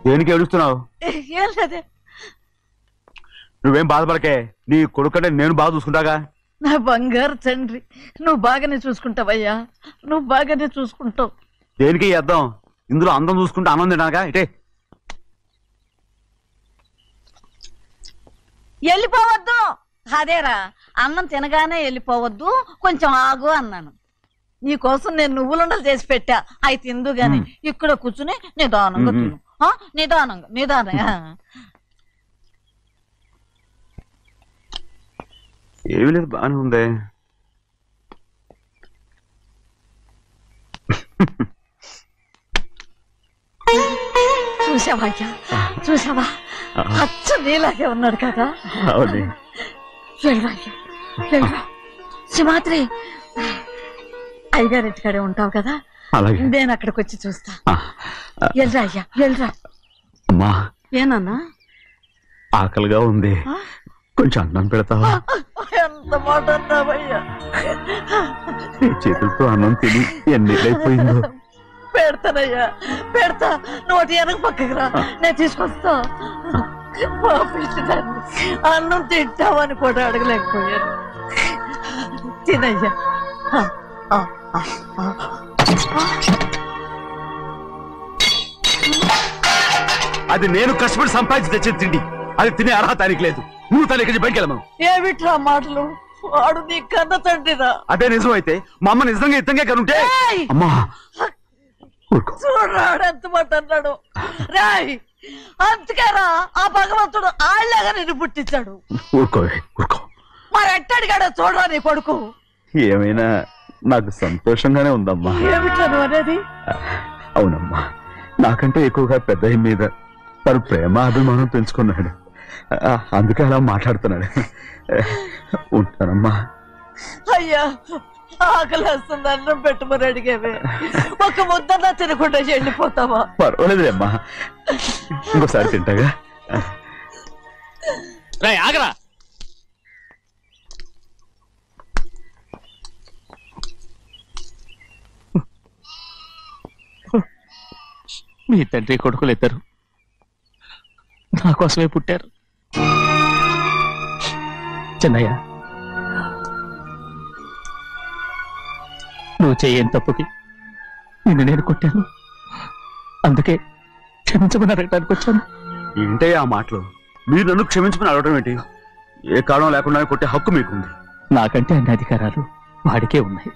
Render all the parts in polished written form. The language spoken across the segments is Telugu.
దేనికి ఏడుస్తున్నావు? నువ్వేం బాధపడకే, నీ కొడుకంటే నేను బాగా చూసుకుంటాగా. నా బంగారు తండ్రి, నువ్వు బాగానే చూసుకుంటావయ్యా, నువ్వు బాగానే చూసుకుంటావు. దేనికి అర్థం? ఇందులో అందం చూసుకుంటే ఆనందం తినాగా. ఇటే వెళ్ళిపోవద్దు. అదేరా, అన్నం తినగానే వెళ్ళిపోవద్దు, కొంచెం ఆగు అన్నాను. నీకోసం నేను నువ్వులుండలు చేసి పెట్టా, అవి తిందు గాని ఇక్కడ కూర్చుని నిదానంగా తిను. నిదానంగా. ఏమీ లేదు, బాగానే ఉంది. చూసావా చూసావా, అచ్చ నీలాగే ఉన్నాడు కదా. సింహాద్రి, అయ్యగారింటికాడే ఉంటావు కదా, నేను అక్కడికి వచ్చి చూస్తా. వెళ్ళరా అయ్యా, వెళ్ళరా. అమ్మా, ఏనన్నా? ఆకలిగా ఉంది, కొంచెం అన్నం పెడతావా? ఎంత మాట అన్నావయ్యా. చేతులతో అన్నం తిని ఎన్నికైపోయిందో. పెడతానయ్యా, పెడతా. నోటి వెనక పక్కకి రా, నేను తీసుకొస్తా. అన్నం తింటావని కూడా అడగలేకపోయాను. తినయ్యా. అది నేను కష్టపడి సంపాదించి తెచ్చి తిండి, అది తినే అర్హత ఆయనకి లేదు. నువ్వు తన ఇక్కడి బయటికి వెళ్ళమను. ఏమిట్రా మాటలు? వాడు నీ కన్న తండ్రిరా. అదే నిజం అయితే మా అమ్మ నిజంగా ఇద్దంగా కనుంటే. అమ్మా చూడరాడు ఎంత మాట అన్నాడు. రాయ్, అంతకేరా ఆ భగవంతుడు ఆళ్ళగా నిన్ను పుట్టించాడు. ఊరుకో. మరి ఎట్టడిగాడో చూడరా నీ కొడుకు. ఏమైనా నాకు సంతోషంగానే ఉందమ్మా. ఏమిట్రా నువ్వు అనేది? అవునమ్మా, నాకంటే ఎక్కువగా పెద్ద మీద తను ప్రేమ అభిమానం పెంచుకున్నాడు, అందుకే అలా మాట్లాడుతున్నాడు. ఉంటానమ్మా. అయ్యా, ఆకలి వస్తుంది, అన్నం పెట్టమని అడిగేవే, ఒక ముద్దన్నా తినకుండా వెళ్ళిపోతావా? పర్వాలేదులేమ్మా, ఇంకోసారి తింటాగా. ఆగరా. మీ తండ్రి కొడుకులు ఇద్దరు నా కోసమే పుట్టారు. చిన్నయ్య, నువ్వు చేయని తప్పుకి నిన్ను నేను కొట్టాను, అందుకే క్షమించమని అడగడానికి వచ్చాను. ఏంటే ఆ మాటలు? మీరు నన్ను క్షమించమని అడగడం ఏంటి? ఏ కారణం లేకుండా కొట్టే హక్కు మీకుంది. నాకంటే అన్ని అధికారాలు వాడికే ఉన్నాయి.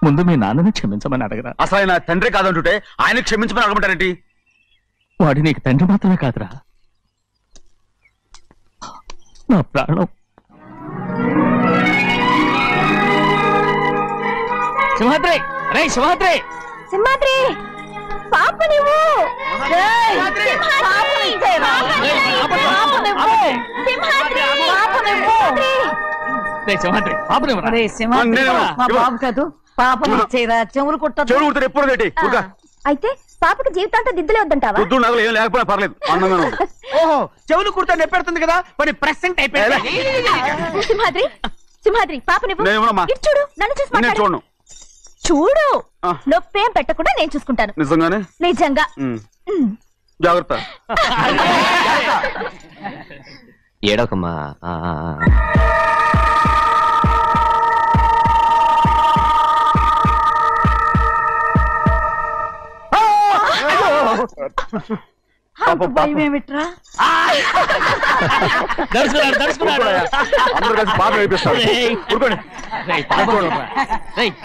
ముందు మీ నాన్నని క్షమించమని అడగరా. అసలు ఆయన తండ్రి కాదంటుంటే ఆయన క్షమించమని అడగమంటారేంటి? వాడి నీకు తండ్రి మాత్రమే కాదురా, నా ప్రాణం. సింహాద్రి, రే సింహాద్రి, సింహాద్రి, పాప నువ్వు. బాబు కాదు, పాపని ఇచ్చేరా. చెవులు కుట్టారు. అయితే పాపకి జీవితాంతం దిద్దులే వద్దంటావా? లేకపోయినా పర్లేదు. ఓహో, చెవులు కుర్తా నెప్పెడుతుంది కదా, మరి ప్రెసెంట్ అయిపోయింది. సింహాద్రి, సింహాద్రి, పాప నువ్వు చూడు, నన్ను చూసి మాట్లాడు. చూడు, నొప్పేం పెట్టకుండా నేను చూసుకుంటాను. నిజంగానే? నిజంగా. జాగ్రత్త. ఏడోకమ్మా. భయమేమిట్రా? అందరూ కలిసి బాగా వేపిస్తారు.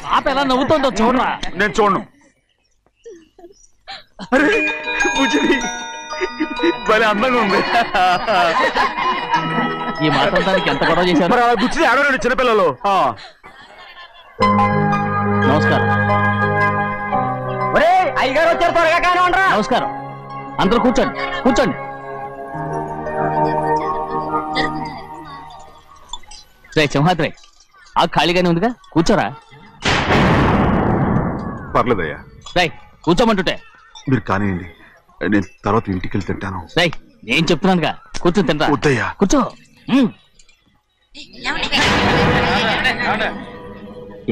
పాప ఎలా నవ్వుతుందో చూడరా. నేను చూడను. భలే అందంగా ఉంది. ఈ మాట్లాడడానికి ఎంత గొడవ చేశారు? మరి అలా గుచ్చి ఆడవాడు చిన్నపిల్లలు. నమస్కారం. అయ్యగారు వచ్చారు, త్వరగా కానివ్వండి. నమస్కారం. అందరూ కూర్చోండి, కూర్చోండి. రే సింహాద్రి, ఆ ఖాళీగానే ఉందిగా, కూర్చోరా. పర్లేదయ్యా. రై కూర్చోమంటుంటే. మీరు కానివ్వండి, నేను తర్వాత ఇంటికి వెళ్ళి తింటాను. రై నేను చెప్తున్నానుగా, కూర్చొని తింటా. వద్దయ్యా. కూర్చో.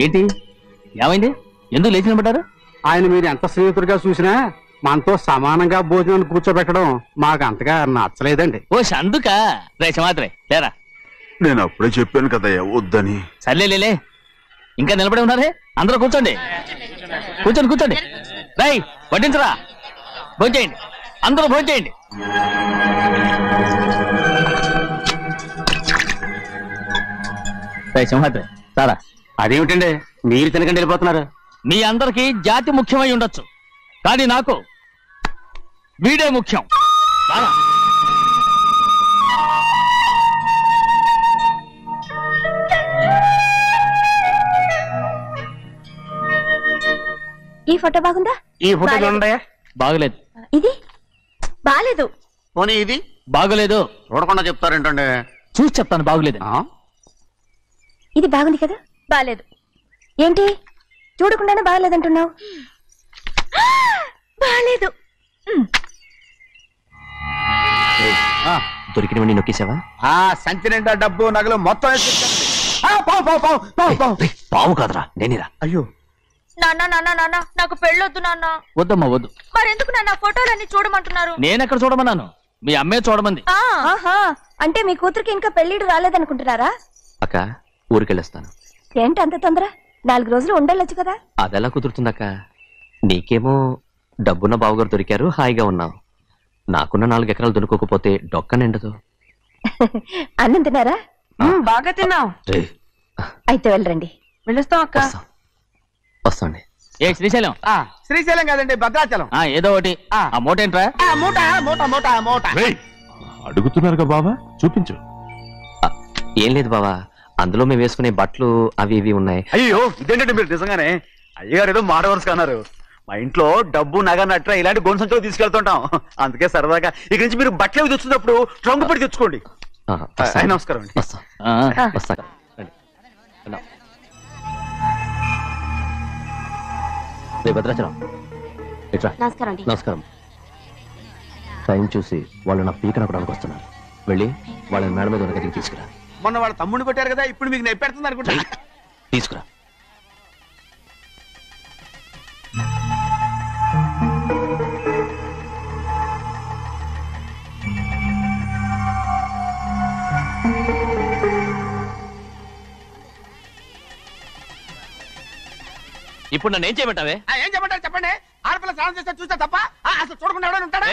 ఏంటి, ఏమైంది? ఎందుకు లేచి నిలబడ్డారు? ఆయన మీరు ఎంత స్నేహితుడిగా చూసినా మనతో సమానంగా భోజనం కూర్చోబెట్టడం మాకు అంతగా నచ్చలేదండి. ఓ అందుక రేషమాత్రే లేరా. నేను అప్పుడే చెప్పాను కదయ్యా వద్దని. సర్లేలే, ఇంకా నిలబడి ఉన్నారే, అందరూ కూర్చోండి కూర్చోండి కూర్చోండి. రై వడ్డించరా, భోంచేయండి, అందరూ భోంచేయండి. సింహాద్రి సారా. అదేమిటండి మీరు తినకండి వెళ్ళిపోతున్నారు? మీ అందరికి జాతి ముఖ్యమై ఉండొచ్చు, కానీ నాకు వీడే ముఖ్యం. సారా ఈ ఫోటో బాగుందా? ఈ ఫోటో చూడండి. బాగలేదు. ఇది బాలేదు. పోనీ ఇది బాగలేదు. చూడకుండా చెప్తారేంటండి? చూసి చెప్తాను బాగలేదు. ఇది బాగుంది కదా? బాలేదు. ఏంటి చూడకుండానే బాగలేదంటున్నావు? బాలేదు. దొరికినవన్నీ నొక్కేసావా? సంచి నిండా డబ్బు నగలు మొత్తం పావు కాదురా, నేనేరా. అయ్యో నాన్న నాన్న నాన్న, నాకు పెళ్ళొద్దు నాన్న. వద్దమ్మా వద్దు. మరెందుకు నాన్న ఫోటోలన్నీ చూడమంటున్నారు? నేనెక్కడ చూడమన్నాను, మీ అమ్మే చూడమంది. అంటే మీ కూతురికి ఇంకా పెళ్లిడు రాలేదనుకుంటున్నారా? అక్క ఊరికెళ్ళొస్తాను. ఏంటి అంత తొందర? 4 రోజులు ఉండొచ్చు కదా. అదెలా కుదురుతుందక్క? నీకేమో డబ్బున్న బావగారు దొరికారు, హాయిగా ఉన్నావు. నాకున్న 4 ఎకరాలు దొరకకపోతే డొక్క నిండదు. అన్నం తిన్నారా? బాగా తిన్నావు. అయితే వెళ్ళరండి. వెళ్ళొస్తాం అక్క. వస్తాండి. ఏ శ్రీశైలం? శ్రీశైలం కాదండి, భద్రాచలం. ఏదో ఒకటి. ఆ మూట ఏంట్రా? మూట మూట మూట మూట. అడుగుతున్నారుగా బావా, చూపించు. ఏం లేదు బావా, అందులో మేము వేసుకునే బట్టలు అవి ఇవి ఉన్నాయి. అయ్యో ఇదేంటంటే మీరు నిజంగానే అయ్యగారు ఏదో మాడవర్స్ అన్నారు. మా ఇంట్లో డబ్బు నగ నట్ర ఇలాంటి గొంతు సంచులు తీసుకెళ్తుంటాం. అందుకే సరదాగా ఇక్కడి నుంచి మీరు బట్టలు తెచ్చుకున్నప్పుడు ట్రంక్ పెట్టి తెచ్చుకోండి. నమస్కారం అండి. వస్తా వస్తా. భద్రాచలం నమస్కారం అండి. నమస్కారం. టైం చూసి వాళ్ళు నా పీకన అక్కడానికి వస్తున్నారు. వెళ్ళి వాళ్ళని మేడ మీద ఉన్న గదికి తీసుకురా. మొన్న వాళ్ళ తమ్ముడిని కొట్టారు కదా, ఇప్పుడు మీకు నెప్పెడుతుంది అనుకుంటా. తీసుకురా. ఇప్పుడు నన్ను ఏం చేయమంటావే? ఏం చెప్పంటారు చెప్పండి. ఆడపిల్ల స్నానం చేస్తే చూస్తే తప్ప అసలు చూడకుండా ఎవడో ఉంటాడా?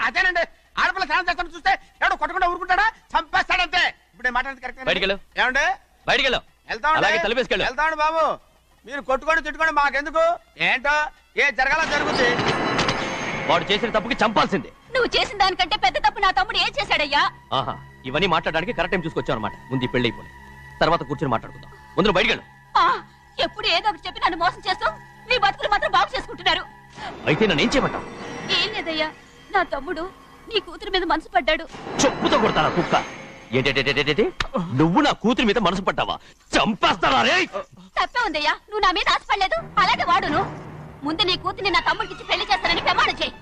అదేనండి, ఆడపిల్ల స్నానం చేస్తాను చూస్తే ఎవడో కొట్టకుండా ఊరుకుంటాడా? చంపేస్తాడంతే. ఇప్పుడు మాట్లాడేది కరెక్ట్. బయటికెళ్ళు. ఏమండి బయటికెళ్ళు. వెళ్తామండి బాబు. మీరు కొట్టుకొని తిట్టుకోండి, మాకెందుకు? ఏంటో ఏ జరగాల జరుగుతుంది. వాడు చేసిన తప్పుకి చంపాల్సిందే. నువ్వు చేసిన దానికంటే పెద్ద తప్పు నా తమ్ముడు ఏం చేశాడయ్యా? ఆహా, ఇవన్నీ మాట్లాడడానికి కరెక్ట్ టైం చూసుకొచ్చావు అనమాట. ముందు ఈ పెళ్లి అయిపోయి తర్వాత కూర్చొని మాట్లాడుకుందాం. ముందు బయటికెళ్ళు. ఎప్పుడు ఏదో ఒకటి చెప్పి నన్ను మోసం చేస్తూ మీ బతుకులు మాత్రం బాగు చేసుకుంటున్నారు. అయితే నన్ను ఏం చేయమంటావు? ఏం లేదయ్యా, నా తమ్ముడు నీ కూతురు మీద మనసు పడ్డాడు. చెప్పుతో కొడతారా కుక్క? ఏంటేంటి నువ్వు నా కూతురి మీద మనసు పడ్డావా? చంపేస్తారా రే? తప్పే ఉందయ్యా, నువ్వు నా మీద ఆశపడలేదు, అలాగే వాడును. ముందు నీ కూతుర్ని నా తమ్ముడికి పెళ్లి చేస్తానని ప్రమాణం చేయి.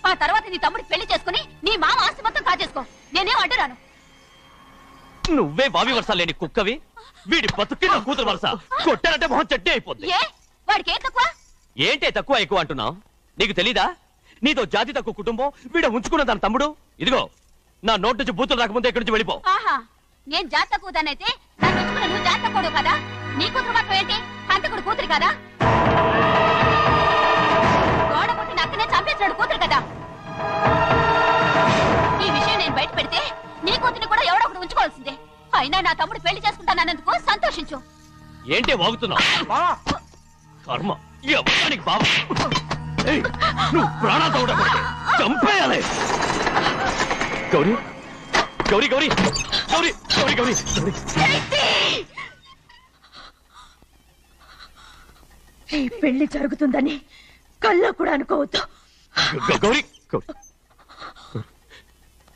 ఆ తర్వాత నీ తమ్ముడికి పెళ్లి చేసుకుని నీ మామ ఆస్తి మొత్తం కాజేసుకో. నేనేం అడ్డురాను. నువ్వే బావి వరుస లేని కుక్కవి. వీడి బతుక్కి నా కూతురు వరుస. కొట్టారంటే మొహం చట్నీ అయిపోద్ది. వాడికి ఏం తక్కువ? ఏంటే తక్కువ ఎక్కువ అంటున్నావు? నీకు తెలీదా? నీతో జాతి తక్కువ కుటుంబం వీడ ఉంచుకున్న దాని తమ్ముడు. ఇదిగో నా నోటి నుంచి బూతులు రాకముందే ఇక్కడి నుంచి వెళ్ళిపో. ఆహా, నేను జాతి తక్కువ దానైతే నన్ను ఉంచుకున్న నువ్వు జాతి తక్కువ కదా? నీ కూతురు మాత్రం ఏంటి? హంతకుడు కూతురు కదా? గోడ పుట్టిన అక్కనే చంపేసినాడు కూతురు కదా? ఈ విషయం నేను బయట పెడితే నీ కూతురిని కూడా ఎవడో ఒకటి ఉంచుకోవాల్సిందే. అయినా నా తమ్ముడు పెళ్లి చేసుకుంటానన్నందుకు సంతోషించు. ఏంటే వాగుతున్నావు? కర్మ ఎవరికి బావ. నువ్వు ప్రాణాలతో ఉండకూడదు, చంపేయాలి. గౌరీ గౌరీ గౌరీ గౌరీ గౌరీ గౌరీ ఈ పెళ్లి జరుగుతుందని కల్లో కూడా అనుకోవద్దు. గౌరీ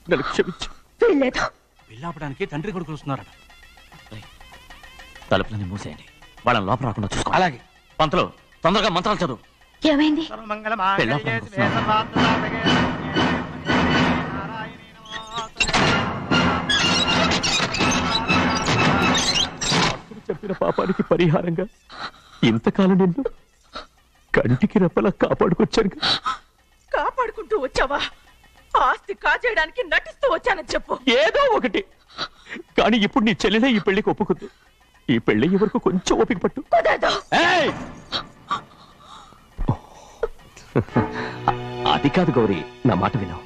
నన్ను క్షమించు. వీల్లేదు. పెళ్ళాపడానికి తండ్రి కొడుకులు వస్తున్నారట. తలుపులని మూసేయండి, వాళ్ళని లోపల రాకుండా చూసుకో. అలాగే. పంతులు తొందరగా మంత్రాలు చదువు. ఏమైంది? చెప్పిన పాపానికి పరిహారంగా ఇంతకాలం నిన్ను కంటికి రెప్పలా కాపాడుకొచ్చాను. కాపాడుకుంటూ వచ్చావా? ఆస్తి కాజేయడానికి నటిస్తూ వచ్చానని చెప్పు. ఏదో ఒకటి. కానీ ఇప్పుడు నీ చెల్లెలే ఈ పెళ్లికి ఒప్పుకుంది. ఈ పెళ్లి ఎవరికి కొంచెం ఓపిక పట్టు. అది కాదు గౌరీ, నా మాట విను.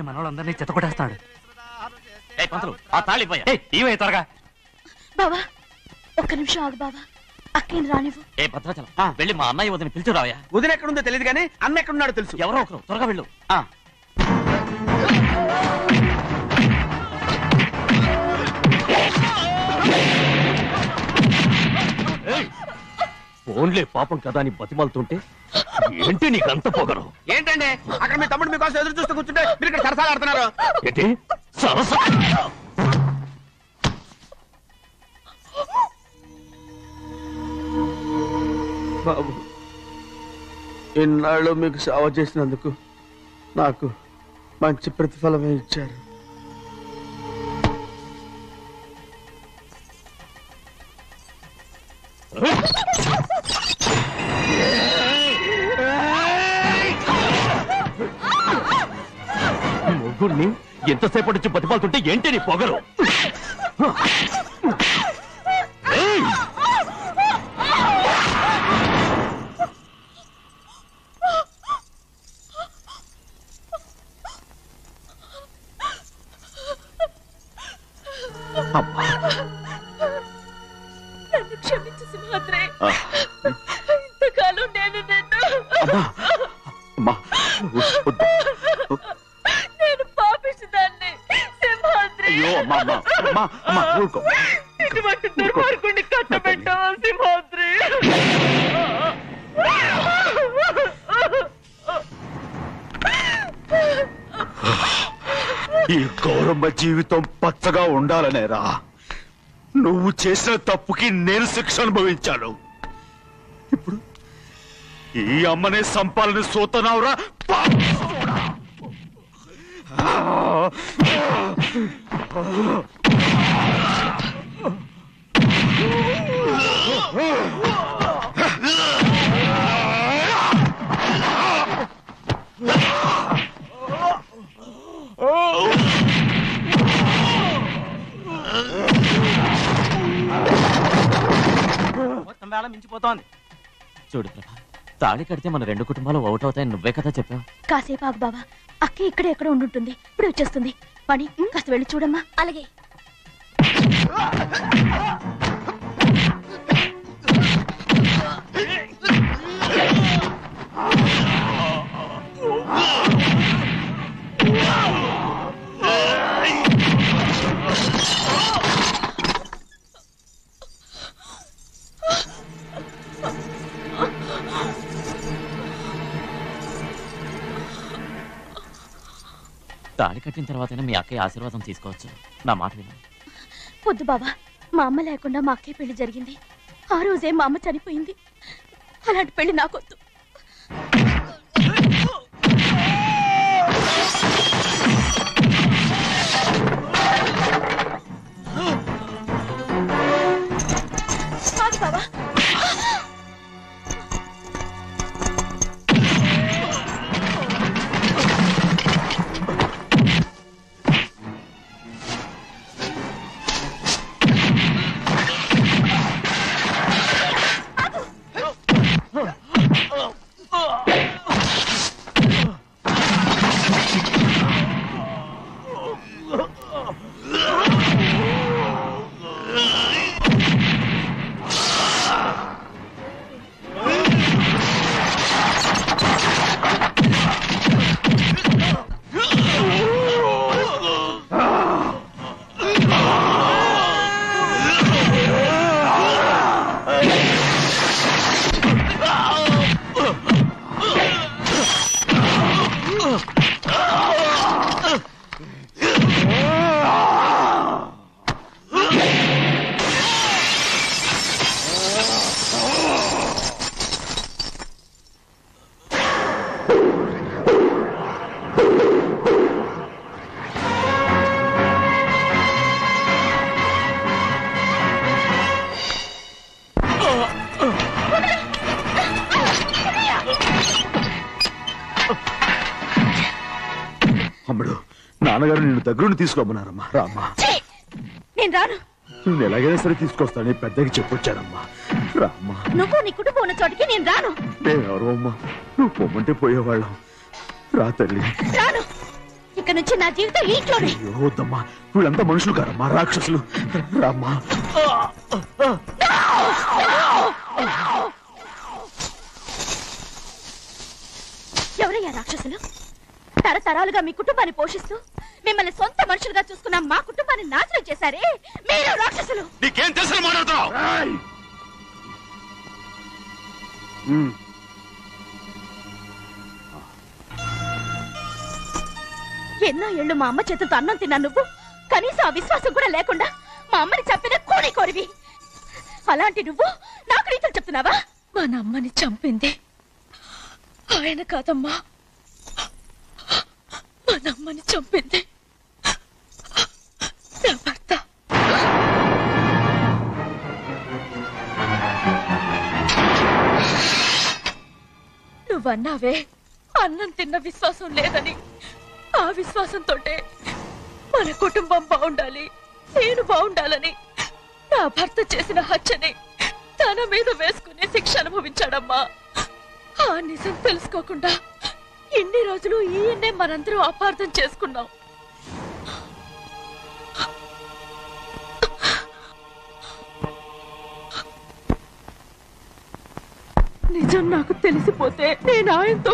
మనోళ్ళందరినీ చెత్తకొట్టేస్తాడు. త్వరగా బావా ఒక్క నిమిషం ఆగు బావా. అక్కేం రానివ్వు. ఏ భద్రాచలం వెళ్ళి మా అన్నయ్య వదిన పిలిచిరావయ్యా. వదిన ఎక్కడుందో తెలియదు కానీ అన్న ఎక్కడున్నాడో తెలుసు. ఎవరో ఒకరు త్వరగా వెళ్ళు. ఫోన్లే పాపం కదా అని బతిమాలుతుంటే ఏంటి నీకంత పొగరు? ఏంటండి అక్కడ మీ తమ్ముడు మీకోసం ఎదురు చూస్తూ కూర్చుంటే మీరు ఇక్కడ సరసాలు ఆడుతున్నారు. ఏంటి సరస? బాబు, ఇన్నాళ్ళు మీకు సేవ చేసినందుకు నాకు మంచి ప్రతిఫలమే ఇచ్చారు. ముగ్గురిని ఎంతసేపటి నుంచి బతిమాలుతుంటే ఏంటి నీ పొగరు? నన్ను క్షమించు సింహాద్రి. ఇంతకాలం నేను నేను పాపిస్తుదాన్ని సింహాద్రి. ఇటువంటి దుర్మార్గుడిని కట్టబెట్టావా సింహాద్రి? ఈ గౌరమ్మ జీవితం పచ్చగా ఉండాలనేరా నువ్వు చేసిన తప్పుకి నేను శిక్ష అనుభవించాను. ఇప్పుడు ఈ అమ్మనే సంపాలని సోతనావురా. మొత్తం వేళ మించిపోతోంది. చూడు ప్రభా, తాళి కడితే మన రెండు కుటుంబాలు అవుట్ అవుతాయని నువ్వే కదా చెప్పావు. కాసేపు ఆగు బావా. అక్కే ఇక్కడ ఎక్కడ ఉండుంటుంది. ఇప్పుడు వచ్చేస్తుంది. పని కాస్త వెళ్ళి చూడమ్మా. అలాగే. తాళి కట్టిన తర్వాతైనా మీ అక్కయ్య ఆశీర్వాదం తీసుకోవచ్చు. నా మాట విను. వద్దు బావా, మా అమ్మ లేకుండా మా అక్కయ్య పెళ్లి జరిగింది. ఆ రోజే మా అమ్మ చనిపోయింది. అలాంటి పెళ్లి నాకొద్దు. బావా, అమ్ముడు, నాన్నగారు నిన్ను దగ్గరుండి తీసుకోమన్నారమ్మా. రామ్మా. నేను రాను. నువ్వు ఎలాగైనా సరే తీసుకొస్తానని పెద్దకి చెప్పొచ్చానమ్మా. రామ్మా. నువ్వు నీ కుటుంబం ఉన్న చోటికి నేను రాను. నేనెవరు అమ్మా? నువ్వు పొమ్మంటే పోయేవాళ్ళం. రా తల్లి. రాను. ఇక్కడ నుంచి నా జీవితం ఇంట్లోనే. వద్దమ్మా, వీళ్ళంతా మనుషులు కారమ్మా, రాక్షసులు. రామ్మా. ఎవరయ్యా రాక్షసులు? తరతరాలుగా మీ కుటుంబాన్ని పోషిస్తూ మిమ్మల్ని సొంత మనుషులుగా చూసుకున్న మా కుటుంబాన్ని నాశనం చేశారే మీరు రాక్షసులు. నీకేం తెలుసు మాట్లాడుతున్నావు? ఎన్నో ఏళ్ళు మా అమ్మ చేతులతో అన్నం తిన్నా నువ్వు కనీసం ఆ విశ్వాసం కూడా లేకుండా మా అమ్మని చంపిన కోడి కోరివి. అలాంటి నువ్వు నాకు రీతులు చెప్తున్నావా? మా అమ్మని చంపింది ఆయన కాదమ్మా, మా అమ్మని చంపింది నా భర్త. నువ్వన్నావే అన్నం తిన్న విశ్వాసం లేదని. ఆ విశ్వాసంతో మన కుటుంబం బాగుండాలి, నేను బాగుండాలని నా భర్త చేసిన హత్యని తన మీద వేసుకునే శిక్ష అనుభవించాడమ్మా. ఆ నిజం తెలుసుకోకుండా ఇన్ని రోజులు ఈయన్నే మనందరం అపార్థం చేసుకున్నాం. నిజం నాకు తెలిసిపోతే నేను ఆయనతో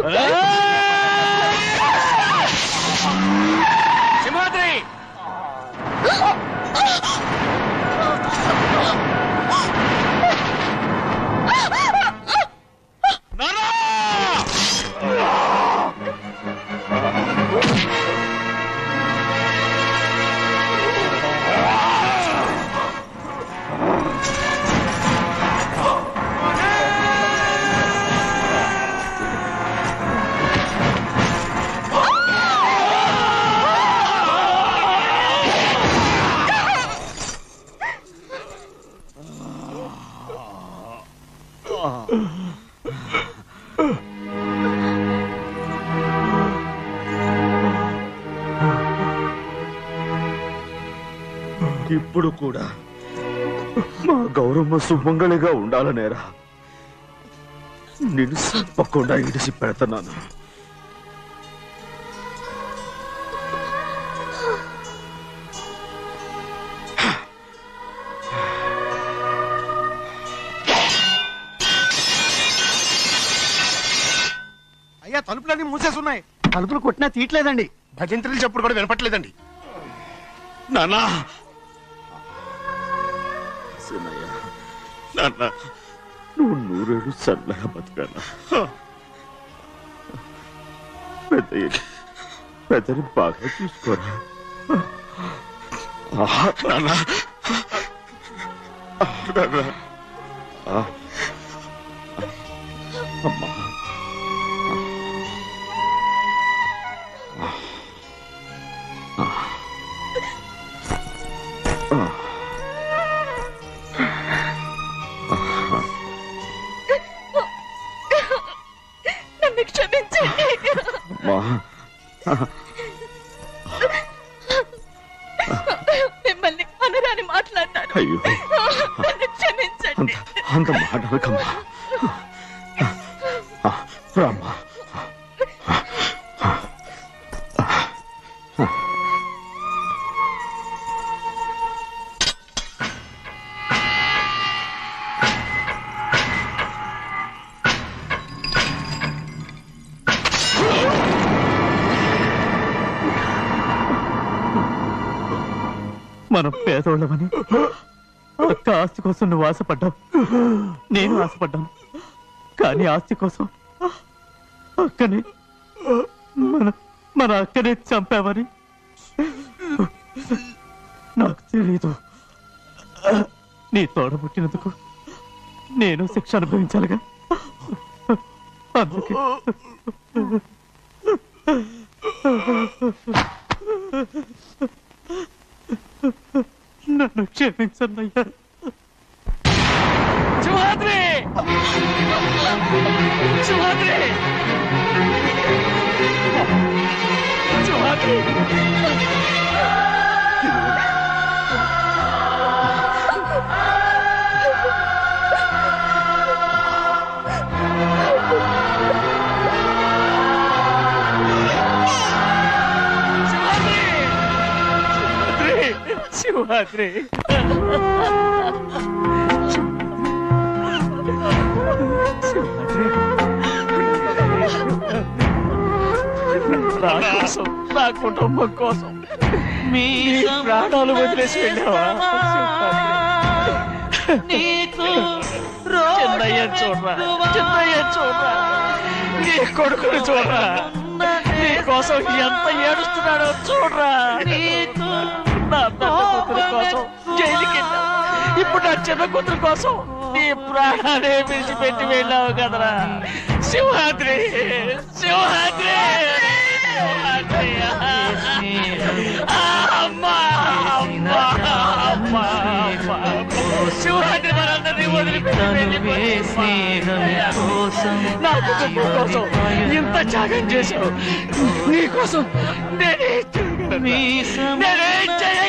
సింహాద్రి! ఇప్పుడు కూడా మా గౌరమ్మ సుమంగళిగా ఉండాలనేరా నేను తప్పకుండా ఇడిసి పెడతాను. అయ్యా, తలుపులన్నీ మూసేసున్నాయి. తలుపులు కొట్టినా తీయట్లేదండి. భజంత్రులు చెప్పుడు కూడా వినపట్లేదండి. నానా నువ్వు 100 ఏళ్ళు చల్లగా బతకాలా? పెద్దని బాగా చూసుకోరా. అమ్మా నన్ను క్షమించండి. మిమ్మల్ని అనరాని మాట్లాడినాను. అయ్యో, నన్ను క్షమించండి. అంత మాటలకమ్మా. రామ్మా. మనం పేదోళ్ళమని అక్క ఆస్తి కోసం నువ్వు ఆశపడ్డావు, నేను ఆశపడ్డాను. కానీ ఆస్తి కోసం అక్కని మన అక్కనే చంపావని నాకు తెలీదు. నీ తోడ పుట్టినందుకు నేను శిక్ష అనుభవించాలిగా, అందుకే నన్ను క్షమించన్నయ్యా. శివాద్రి, శివాద్రి, శివాద్రి. శివాద్రి, నా కోసం, నా కుటుంబం కోసం మీ ప్రాణాలు వదిలేసి వెళ్ళావా? చిన్నయ్య చూడరా, చిన్నయ్య చూడరా, నీ కొడుకుని చూడరా, నీ కోసం ఎంత ఏడుస్తున్నాడో చూడరా. నా పెద్ద కూతురు కోసం జైలుకి వెళ్ళావు, ఇప్పుడు నా చిన్న కూతురు కోసం నీ ప్రాణాలే విడిచిపెట్టి వెళ్ళావు కదరా. శివాద్రి, శివాద్రి, శివాద్రి మనందరినీ వదిలిపెట్టి నా కుటుంబం కోసం ఇంత త్యాగం చేశావు. నీ కోసం నేనేం చేయగలను?